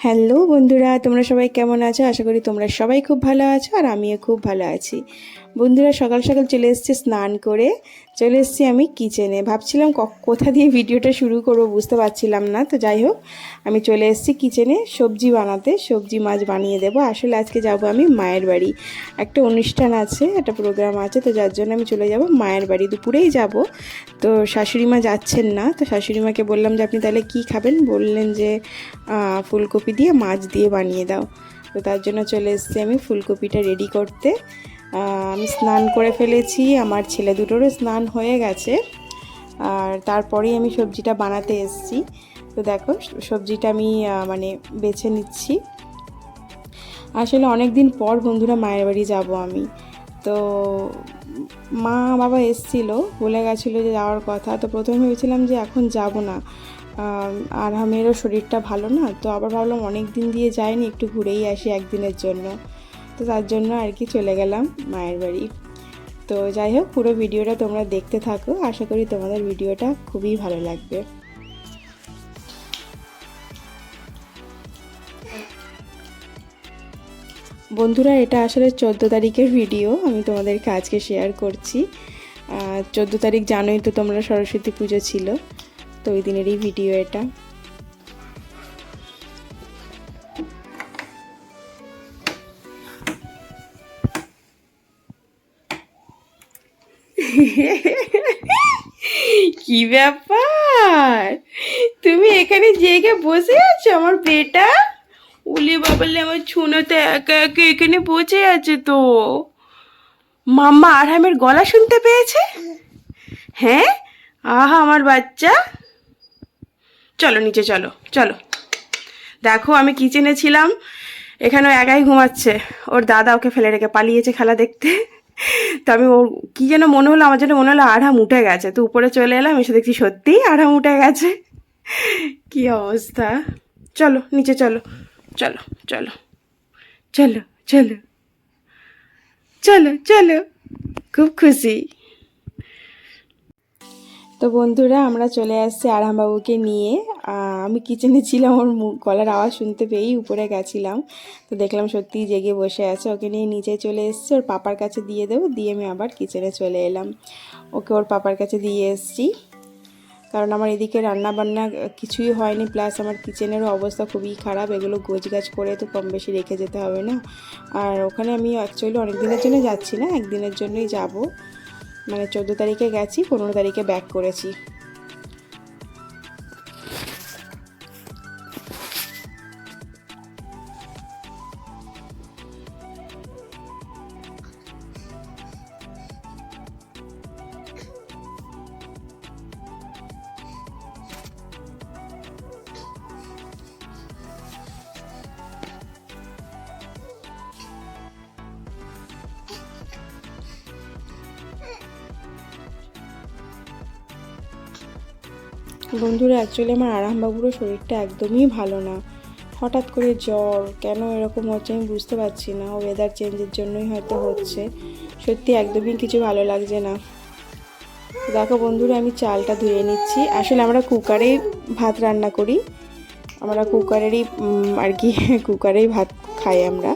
Hello বন্ধুরা, তোমরা সবাই কেমন আছো? আশা করি তোমরা সবাই খুব ভালো আছো আর আমিও খুব ভালো আছি। বন্ধুরা, সকাল সকাল চলে এসেছি, স্নান করে চলে এসেছি আমি কিচেনে। ভাবছিলাম কোথা দিয়ে ভিডিওটা শুরু করব, বুঝতে পারছিলাম না। তো যাই হোক, আমি চলে এসেছি কিচেনে সবজি বানাতে, সবজি মাছ বানিয়ে দেবো। আসলে আজকে যাব আমি মায়ের বাড়ি, একটা অনুষ্ঠান আছে, একটা প্রোগ্রাম আছে, তো যার জন্য আমি চলে যাব মায়ের বাড়ি। দুপুরেই যাব। তো শাশুড়ি মা যাচ্ছেন না, তো শাশুড়ি মাকে বললাম যে আপনি তাহলে কী খাবেন? বললেন যে ফুলকপি দিয়ে মাছ দিয়ে বানিয়ে দাও। তো তার জন্য চলে এসেছি আমি ফুলকপিটা রেডি করতে। আমি স্নান করে ফেলেছি, আমার ছেলে দুটোরও স্নান হয়ে গেছে, আর তারপরেই আমি সবজিটা বানাতে এসেছি। তো দেখো, সবজিটা আমি মানে বেছে নিচ্ছি। আসলে অনেক দিন পর বন্ধুরা মায়ের বাড়ি যাব আমি। তো মা বাবা এসছিল, বলে গেছিলো যে যাওয়ার কথা। তো প্রথমে ভেবেছিলাম যে এখন যাব না, আর আমেরও শরীরটা ভালো না। তো আবার ভাবলাম অনেক দিন দিয়ে যাইনি, একটু ঘুরেই আসি একদিনের জন্য। তো তার জন্য আর কি চলে গেলাম মায়ের বাড়ি। তো যাই হোক, পুরো ভিডিওটা তোমরা দেখতে থাকো, আশা করি তোমাদের ভিডিওটা খুবই ভালো লাগবে। বন্ধুরা, এটা আসলে 14 তারিখের ভিডিও আমি তোমাদেরকে আজকে শেয়ার করছি। 14 তারিখ জানোই তো তোমরা, সরস্বতী পুজো ছিল, তো ওই দিনেরই ভিডিও এটা। কি ব্যাপার, তুমি এখানে জেগে বসে আছো আমার বেটা? উলি বাবলে, আমার ছুনোতে একা একা এখানে বসে আছে। তো মাম্মা আরহামের গলা শুনতে পেয়েছে। হ্যাঁ, আহা আমার বাচ্চা, চলো নিচে, চলো চলো। দেখো, আমি কিচেনে ছিলাম, এখানে ও একাই ঘুমাচ্ছে, ওর দাদা ওকে ফেলে রেখে পালিয়েছে খেলা দেখতে। তো আমি ওর কী যেন মনে হলো, আমার যেন মনে হলো আরহাম উঠে গেছে। তো উপরে চলে এলাম, এসে দেখছি সত্যিই আরহাম উঠে গেছে। কি অবস্থা! চলো নিচে, চলো চলো চলো চলো চলো চলো চলো, খুব খুশি। তো বন্ধুরা, আমরা চলে আসছি আরহামবাবুকে নিয়ে। আমি কিচেনে ছিলাম, ওর গলার আওয়াজ শুনতে পেয়েই উপরে গেছিলাম। তো দেখলাম সত্যিই জেগে বসে আছে, ওকে নিয়ে নিচে চলে এসেছি। ওর পাপার কাছে দিয়ে দেবো, দিয়ে আমি আবার কিচেনে চলে এলাম। ওকে ওর পাপার কাছে দিয়ে এসেছি, কারণ আমার এদিকে রান্না বান্না কিছুই হয়নি, প্লাস আমার কিচেনেরও অবস্থা খুবই খারাপ। এগুলো গোছগাছ করে তো কম বেশি রেখে যেতে হবে না। আর ওখানে আমি অ্যাকচুয়ালি অনেক দিনের জন্য যাচ্ছি না, একদিনের জন্যই যাব। মানে 14 তারিখে গেছি, 15 তারিখে ব্যাক করেছি। বন্ধুরা, অ্যাকচুয়ালি আমার আরামবাবুরও শরীরটা একদমই ভালো না। হঠাৎ করে জ্বর, কেন এরকম হচ্ছে আমি বুঝতে পারছি না। ওয়েদার চেঞ্জের জন্যই হয়তো হচ্ছে। সত্যি একদমই কিছু ভালো লাগছে না। দেখো বন্ধুরা, আমি চালটা ধুয়ে নিচ্ছি। আসলে আমরা কুকারেই ভাত রান্না করি, আমরা কুকারেরই আর কি কুকারেই ভাত খাই আমরা।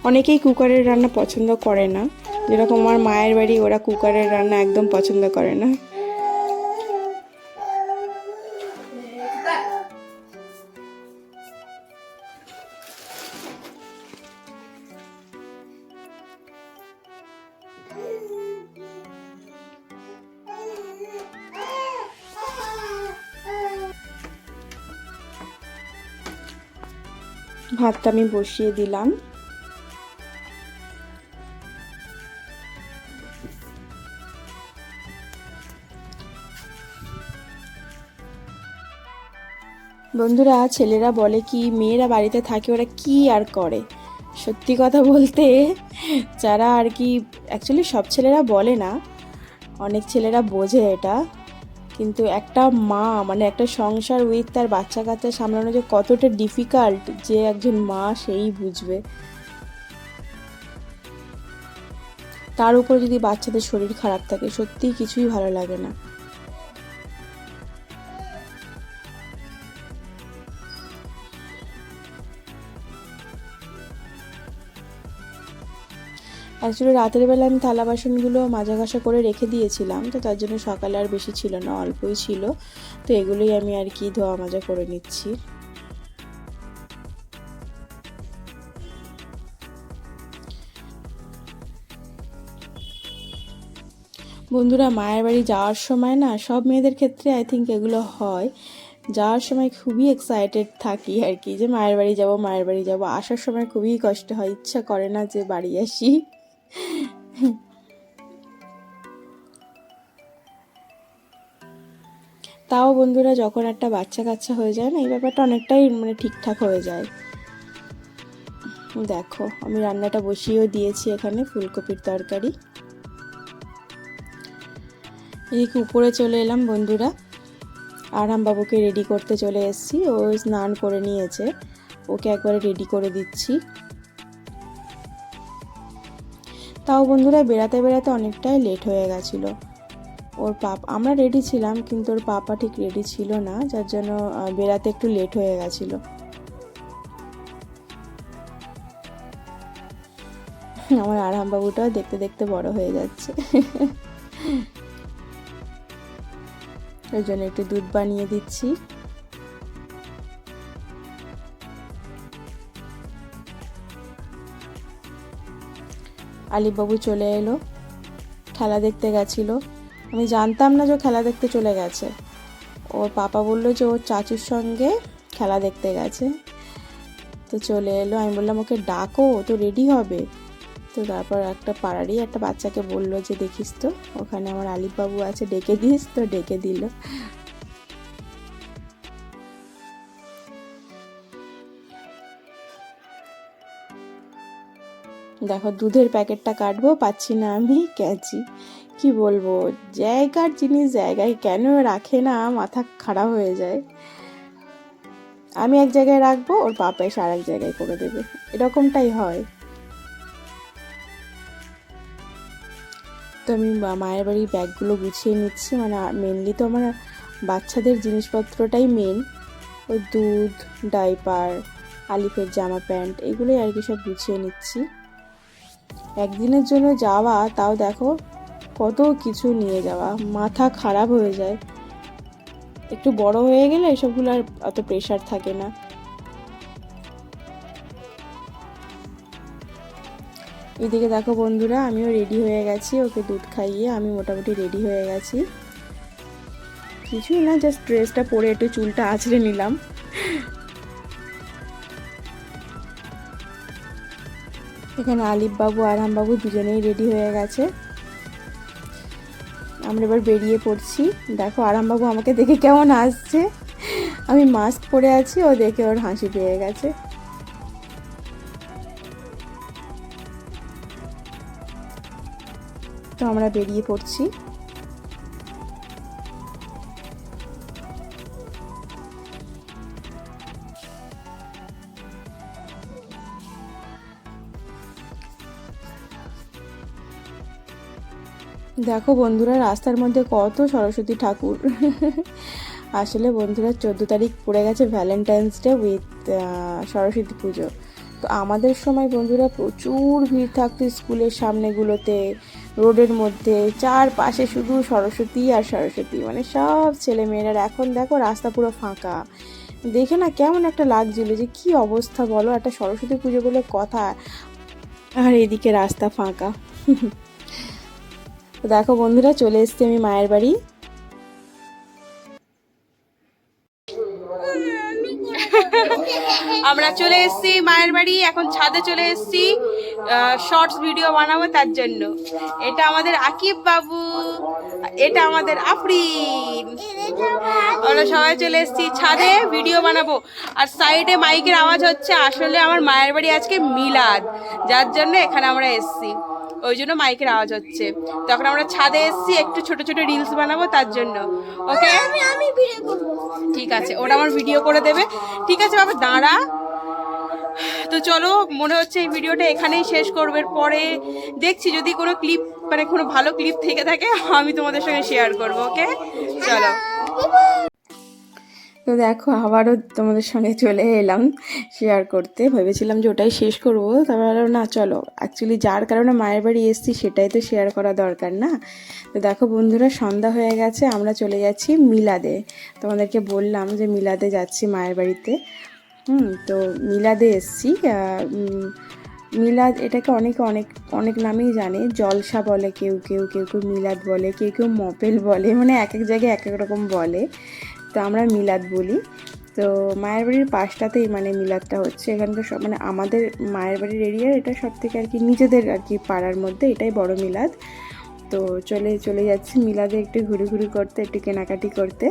অনেকেই কুকারের রান্না পছন্দ করে না, যেরকম আমার মায়ের বাড়ি, ওরা কুকারের রান্না একদম পছন্দ করে না। ভাতটা আমি বসিয়ে দিলাম। বন্ধুরা, ছেলেরা বলে কি মেয়েরা বাড়িতে থাকে ওরা কি আর করে। সত্যি কথা বলতে, যারা আর কি, অ্যাকচুয়ালি সব ছেলেরা বলে না, অনেক ছেলেরা বোঝে এটা, কিন্তু একটা মা, মানে একটা সংসার উইথ তার বাচ্চা কাচ্চা সামলানো যে কতটা ডিফিকাল্ট, যে একজন মা সেই বুঝবে। তার উপর যদি বাচ্চাদের শরীর খারাপ থাকে, সত্যিই কিছুই ভালো লাগে না। অ্যাকচুয়ালি রাতের বেলা আমি থালা বাসনগুলো মাজা ঘষা করে রেখে দিয়েছিলাম, তো তার জন্য সকালে আর বেশি ছিল না, অল্পই ছিল। তো এগুলোই আমি আর কি ধোয়া মাজা করে নিচ্ছি। বন্ধুরা, মায়ের বাড়ি যাওয়ার সময় না, সব মেয়েদের ক্ষেত্রে আই থিঙ্ক এগুলো হয়, যাওয়ার সময় খুবই এক্সাইটেড থাকি আর কি, যে মায়ের বাড়ি যাব, মায়ের বাড়ি যাব। আসার সময় খুবই কষ্ট হয়, ইচ্ছা করে না যে বাড়ি আসি। তাও বন্ধুরা, যখন একটা বাচ্চা কাচ্চা হয়ে যায় না, এই ব্যাপারটা অনেকটাই মানে ঠিকঠাক হয়ে যায়। দেখো, আমি রান্নাটা বসিয়েও দিয়েছি, এখানে ফুলকপির তরকারি। এদিকে উপরে চলে এলাম বন্ধুরা, আরামবাবুকে রেডি করতে চলে এসেছি। ও স্নান করে নিয়েছে, ওকে একবারে রেডি করে দিচ্ছি। তাও বন্ধুরা, বেড়াতে বেড়াতে অনেকটাই লেট হয়ে গেছিলো। ওর আমরা রেডি ছিলাম, কিন্তু ওর পাপা ঠিক রেডি ছিল না, যার জন্য বেড়াতে একটু লেট হয়ে গেছিলো। আমার আরামবাবুটাও দেখতে দেখতে বড় হয়ে যাচ্ছে। ওই জন্য একটু দুধ বানিয়ে দিচ্ছি। আলিফবাবু চলে এলো, খেলা দেখতে গেছিলো। আমি জানতাম না যে খেলা দেখতে চলে গেছে। ওর পাপা বললো যে ওর চাচুর সঙ্গে খেলা দেখতে গেছে, তো চলে এলো। আমি বললাম ওকে ডাকো, ও তো রেডি হবে। তো তারপর একটা পাড়ারই একটা বাচ্চাকে বললো যে দেখিস তো ওখানে আমার আলিফবাবু আছে, ডেকে দিস। তো ডেকে দিল। দেখো, দুধের প্যাকেটটা কাটবো, পাচ্ছি না আমি ক্যাঁচি। কি বলবো, জায়গার জিনিস জায়গায় কেন রাখে না, মাথা খারাপ হয়ে যায়। আমি এক জায়গায় রাখবো, ওর পাপা এসে আর এক জায়গায় করে দেবে, এরকমটাই হয়। তো আমি মায়ের বাড়ির ব্যাগগুলো গুছিয়ে নিচ্ছি, মানে মেনলি তো আমার বাচ্চাদের জিনিসপত্রটাই মেন। ওই দুধ, ডাইপার, আলিফের জামা প্যান্ট, এগুলোই আর কি সব গুছিয়ে নিচ্ছি। একদিনের জন্য যাওয়া, তাও দেখো কত কিছু নিয়ে যাওয়া, মাথা খারাপ হয়ে যায়। একটু বড় হয়ে গেলে এসবগুলো আর অত প্রেশার থাকে না। এদিকে দেখো বন্ধুরা, আমিও রেডি হয়ে গেছি, ওকে দুধ খাইয়ে আমি মোটামুটি রেডি হয়ে গেছি। কিছুই না, জাস্ট ড্রেসটা পরে একটু চুলটা আঁচড়ে নিলাম। এখানে আলিফবাবু আর আরামবাবু দুজনেই রেডি হয়ে গেছে, আমরা এবার বেরিয়ে পড়ছি। দেখো, আরামবাবু আমাকে দেখে কেমন আসছে, আমি মাস্ক পরে আছি, ও দেখে ওর হাসি পেয়ে গেছে। তো আমরা বেরিয়ে পড়ছি। দেখো বন্ধুরা, রাস্তার মধ্যে কত সরস্বতী ঠাকুর। আসলে বন্ধুরা, 14 তারিখ পড়ে গেছে ভ্যালেন্টাইন্স ডে উইথ সরস্বতী পুজো। তো আমাদের সময় বন্ধুরা প্রচুর ভিড় থাকতো স্কুলের সামনেগুলোতে, রোডের মধ্যে চারপাশে শুধু সরস্বতী আর সরস্বতী, মানে সব ছেলে মেয়েরা। এখন দেখো রাস্তা পুরো ফাঁকা, দেখে না কেমন একটা লাগছিল, যে কি অবস্থা বলো, একটা সরস্বতী পুজো বলে কথা, আর এদিকে রাস্তা ফাঁকা। তো দেখো বন্ধুরা, চলে এসেছি আমি মায়ের বাড়ি। আমরা চলে এসেছি মায়ের বাড়ি, এখন ছাদে চলে এসেছি শর্টস ভিডিও বানাবো তার জন্য। এটা আমাদের আকিব বাবু, এটা আমাদের আফরিন। আমরা সবাই চলে এসেছি ছাদে ভিডিও বানাবো। আর সাইডে মাইকের আওয়াজ হচ্ছে, আসলে আমার মায়ের বাড়ি আজকে মিলাদ, যার জন্য এখানে আমরা এসেছি, ওই জন্য মাইকের আওয়াজ হচ্ছে। তখন আমরা ছাদে এসেছি একটু ছোট ছোট রিলস বানাবো তার জন্য। ওকে, ঠিক আছে, ওরা আমার ভিডিও করে দেবে। ঠিক আছে বাবা, দাঁড়া। তো চলো, মনে হচ্ছে এই ভিডিওটা এখানেই শেষ করবে, পরে দেখছি যদি কোনো ক্লিপ, মানে কোনো ভালো ক্লিপ থেকে থাকে আমি তোমাদের সঙ্গে শেয়ার করবো। ওকে, চলো। তো দেখো আবারও তোমাদের সঙ্গে চলে এলাম শেয়ার করতে। ভেবেছিলাম যে ওটাই শেষ করবো, তারপর ভাবলাম না চলো, অ্যাকচুয়ালি যার কারণে মায়ের বাড়ি এসেছি সেটাই তো শেয়ার করা দরকার না। তো দেখো বন্ধুরা, সন্ধ্যা হয়ে গেছে, আমরা চলে যাচ্ছি মিলাদে। তোমাদেরকে বললাম যে মিলাদে যাচ্ছি মায়ের বাড়িতে। তো মিলাদে এসেছি। মিলাদ এটাকে অনেকে অনেক অনেক নামেই জানে। জলসা বলে কেউ কেউ, কেউ কেউ মিলাদ বলে, কেউ কেউ মপেল বলে, মানে এক এক জায়গায় এক এক রকম বলে। তো আমরা মিলাদ বলি। তো মায়ের বাড়ির পাশটাতেই মানে মিলাদটা হচ্ছে। এখানকার সব মানে আমাদের মায়ের বাড়ির এরিয়ার এটা সব থেকে আর কি নিজেদের আর কি পাড়ার মধ্যে এটাই বড় মিলাদ। তো চলে যাচ্ছি মিলাদে একটু ঘুরি করতে, একটু কেনাকাটি করতে।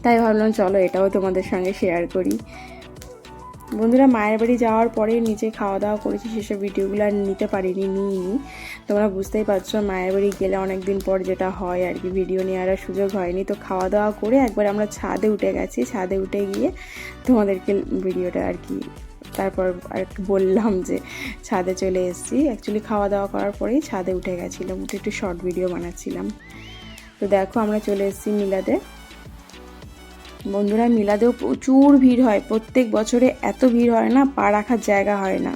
তাই ভাবলাম চলো এটাও তোমাদের সঙ্গে শেয়ার করি। বন্ধুরা, মায়ের বাড়ি যাওয়ার পরে নিচে খাওয়া দাওয়া করেছি, সেসব ভিডিওগুলো আর নিতে পারিনি, নিইনি। তোমরা বুঝতেই পারছো মায়ের বাড়ি গেলে অনেক দিন পর যেটা হয় আর কি, ভিডিও নেওয়ার আর সুযোগ হয়নি। তো খাওয়া দাওয়া করে একবার আমরা ছাদে উঠে গেছি। ছাদে উঠে গিয়ে তোমাদেরকে ভিডিওটা আর কি তারপর আর বললাম যে ছাদে চলে এসেছি। অ্যাকচুয়ালি খাওয়া দাওয়া করার পরেই ছাদে উঠে গেছিলাম, উঠে একটু শর্ট ভিডিও বানাচ্ছিলাম। তো দেখো আমরা চলে এসেছি মিলাদে। বন্ধুরা, মিলাদেও প্রচুর ভিড় হয়, প্রত্যেক বছরে এত ভিড় হয় না, পা রাখার জায়গা হয় না,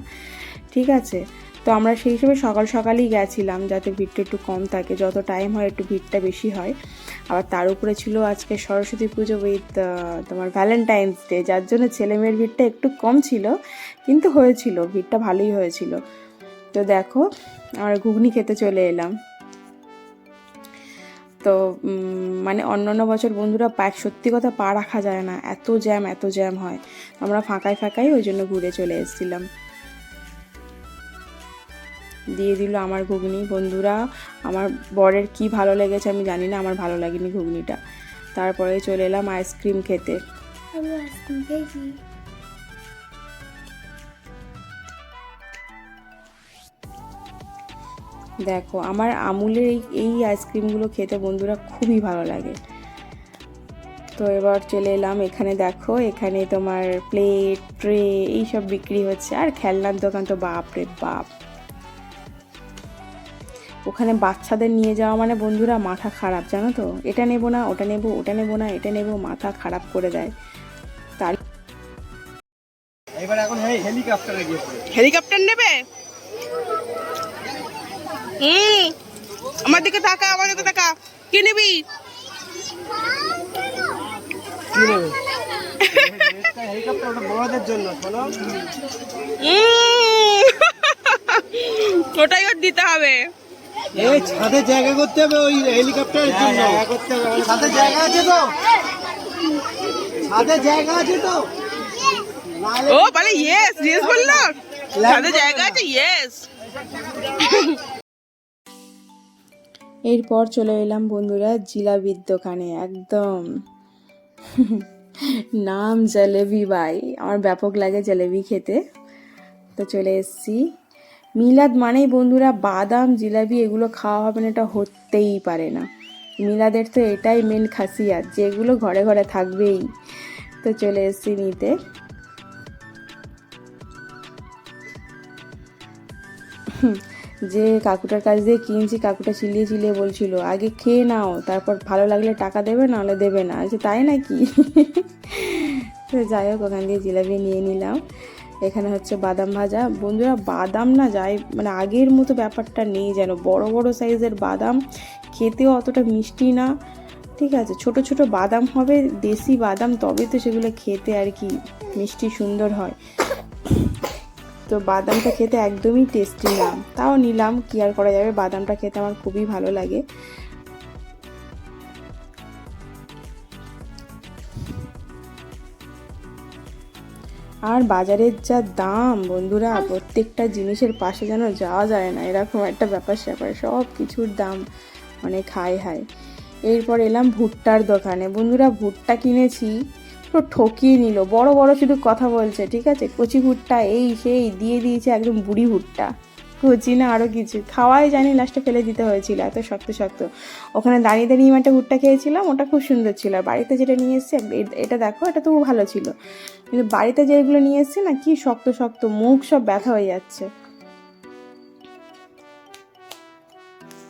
ঠিক আছে। তো আমরা সেই হিসেবে সকাল সকালই গেছিলাম যাতে ভিড়টা একটু কম থাকে, যত টাইম হয় একটু ভিড়টা বেশি হয়। আবার তার উপরে ছিল আজকে সরস্বতী পুজো উইথ তোমার ভ্যালেন্টাইন্স ডে, যার জন্য ছেলেমেয়ের ভিড়টা একটু কম ছিল, কিন্তু হয়েছিল, ভিড়টা ভালোই হয়েছিল। তো দেখো আমরা ঘুগনি খেতে চলে এলাম। তো মানে অন্যান্য বছর বন্ধুরা সত্যি কথা পা রাখা যায় না, এত জ্যাম হয়। আমরা ফাঁকাই ওই জন্য ঘুরে চলে এসেছিলাম। দিয়ে দিল আমার ঘুগনি। বন্ধুরা, আমার বরের কি ভালো লেগেছে আমি জানি না, আমার ভালো লাগেনি ঘুগনিটা। তারপরে চলে এলাম আইসক্রিম খেতে। দেখো আমার আমুলের এই আইসক্রিমগুলো খেতে বন্ধুরা খুবই ভালো লাগে। তো এবার চলে এলাম এখানে। দেখো এখানে তোমার প্লেট, ট্রে এইসব বিক্রি হচ্ছে। আর খেলনার দোকান তো বাপ রে বাপ, ওখানে বাচ্চাদের নিয়ে যাওয়া মানে বন্ধুরা মাথা খারাপ, জানো তো। এটা নেবো না, ওটা নেবো, ওটা নেবো না, এটা নেবো, মাথা খারাপ করে দেয়। তার এবার এখন হেলিকপ্টারে গিয়ে হেলিকপ্টার নেবে। আমার দিকে তাকা, আমার দিকে তাকা। কি নিবি? কি নেবে? হেলিকপ্টার ওটা বড়দের জন্য, শোনো। ওটাই ওর দিতে হবে। এই ছাদে জায়গা করতে হবে ওই হেলিকপ্টারের জন্য। জায়গা করতে হবে। ছাদে জায়গা আছে তো? ছাদে জায়গা আছে তো? ও বলে ইয়েস, ইয়েস বললো। ছাদে জায়গা আছে, ইয়েস। এরপর চলে এলাম বন্ধুরা জিলাপির দোকানে। একদম নাম জলেবি ভাই, আমার ব্যাপক লাগে জলেবি খেতে। তো চলে এসেছি। মিলাদ মানেই বন্ধুরা বাদাম জিলাপি এগুলো খাওয়া হবে না, এটা হতেই পারে না। মিলাদের তো এটাই মেন খাসিয়াত, যেগুলো ঘরে ঘরে থাকবেই। তো চলে এসেছি নিতে। যে কাকুটার কাছ দিয়ে কিনছি, কাকুটা চিল্লিয়ে বলছিল আগে খেয়ে নাও, তারপর ভালো লাগলে টাকা দেবে, নাহলে দেবে না। আচ্ছা তাই নাকি? তো যাই হোক, ওখান দিয়ে জিলাপি নিয়ে নিলাম। এখানে হচ্ছে বাদাম ভাজা। বন্ধুরা বাদাম না যাই মানে আগের মতো ব্যাপারটা নেই যেন, বড় বড় সাইজের বাদাম, খেতেও অতটা মিষ্টি না, ঠিক আছে। ছোট ছোট বাদাম হবে, দেশি বাদাম, তবে তো সেগুলো খেতে আর কি মিষ্টি সুন্দর হয়। তো বাদামটা খেতে একদমই টেস্টি না, তাও নিলাম, কি আর করা যাবে, বাদামটা খেতে আমার খুবই ভালো লাগে। আর বাজারের যা দাম বন্ধুরা, প্রত্যেকটা জিনিসের পাশে যেন যাওয়া যায় না, এরকম একটা ব্যাপার স্যাপার, সব কিছুর দাম অনেক হাই হাই। এরপর এলাম ভুট্টার দোকানে। বন্ধুরা ভুট্টা কিনেছি, পুরো ঠকিয়ে নিল, বড় বড় শুধু কথা বলছে, ঠিক আছে। কচি ভুট্টা এই সেই দিয়ে দিয়েছে, একদম বুড়ি ভুট্টা, কচি না আরও কিছু, খাওয়াই জানি, লাস্টে ফেলে দিতে হয়েছিল, এত শক্ত। ওখানে দাঁড়িয়ে আমি একটা ভুট্টা খেয়েছিলাম, ওটা খুব সুন্দর ছিল। আর বাড়িতে যেটা নিয়ে এসেছি, এটা দেখো, এটা তো ভালো ছিল, কিন্তু বাড়িতে যেগুলো নিয়ে এসেছি না, কি শক্ত, মুখ সব ব্যথা হয়ে যাচ্ছে।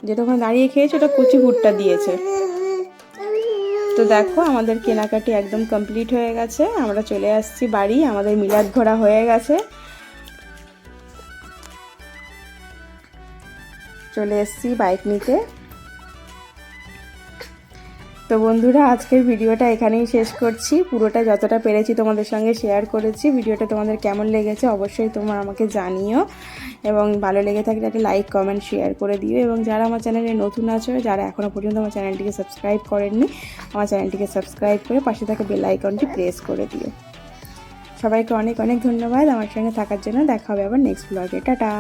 যেটা ওখানে দাঁড়িয়ে খেয়েছে ওটা কচি ভুট্টা দিয়েছে। তো দেখো আমাদের কেনাকাটি একদম কমপ্লিট হয়ে গেছে, আমরা চলে আসছি বাড়ি, আমাদের মিলাদ ঘোরা হয়ে গেছে, চলে এসেছি বাইক নিতে। তো বন্ধুরা আজকের ভিডিওটা এখানেই শেষ করছি, পুরোটা যতটা পেরেছি তোমাদের সঙ্গে শেয়ার করেছি। ভিডিওটা তোমাদের কেমন লেগেছে অবশ্যই তোমরা আমাকে জানিও, এবং ভালো লেগে থাকলে একটা লাইক কমেন্ট শেয়ার করে দিও। এবং যারা আমার চ্যানেলে নতুন আছো, যারা এখনও পর্যন্ত আমার চ্যানেলটিকে সাবস্ক্রাইব করেননি, আমার চ্যানেলটিকে সাবস্ক্রাইব করে পাশে থাকা বেল আইকনটি প্রেস করে দিও। সবাইকে অনেক অনেক ধন্যবাদ আমার সঙ্গে থাকার জন্য। দেখা হবে আবার নেক্সট ব্লগে। টাটা।